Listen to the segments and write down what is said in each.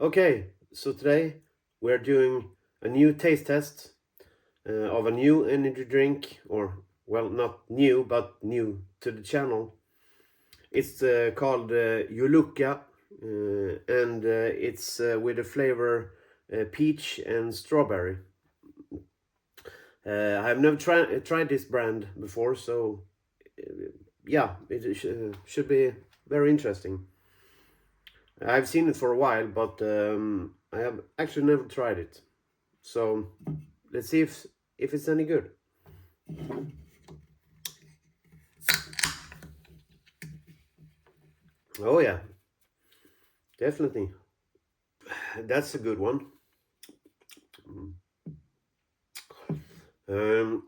Okay, so today we're doing a new taste test of a new energy drink, or well, not new, but new to the channel. It's called Joluca, and it's with the flavor peach and strawberry. I've never tried this brand before, so yeah, it should be very interesting. I've seen it for a while, but I have actually never tried it. So let's see if it's any good. Oh yeah, definitely. That's a good one. Um,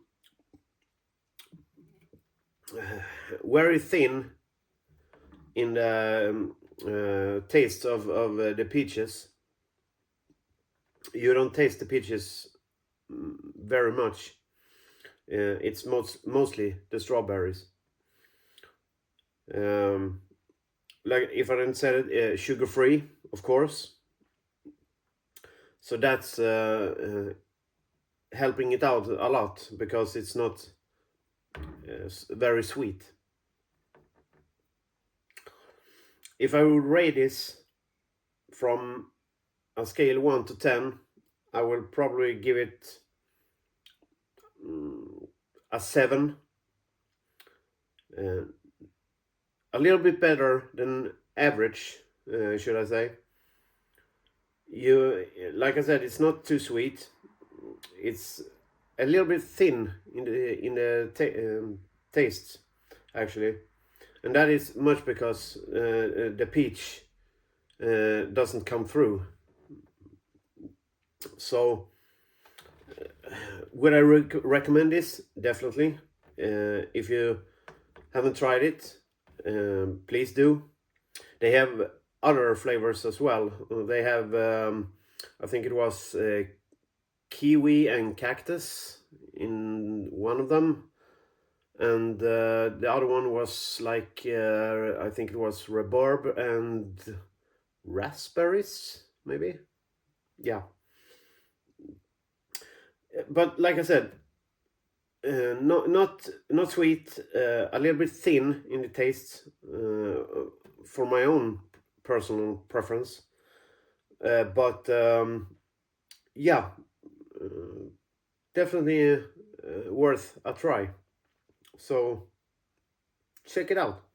very thin in the taste of the peaches. You don't taste the peaches very much. It's mostly the strawberries. Like if I didn't say it, sugar free, of course. So that's helping it out a lot because it's not very sweet. If I would rate this from a scale 1 to 10, I will probably give it a 7. Uh, a little bit better than average, should I say. Like I said, it's not too sweet. It's a little bit thin in the taste, actually, and that is much because the peach doesn't come through. So, would I recommend this? Definitely. If you haven't tried it, please do. They have other flavors as well. They have, I think it was kiwi and cactus in one of them, and the other one was like I think it was rhubarb and raspberries, maybe. Yeah, but like I said, not sweet, a little bit thin in the taste, for my own personal preference. But yeah, uh, definitely worth a try. So check it out.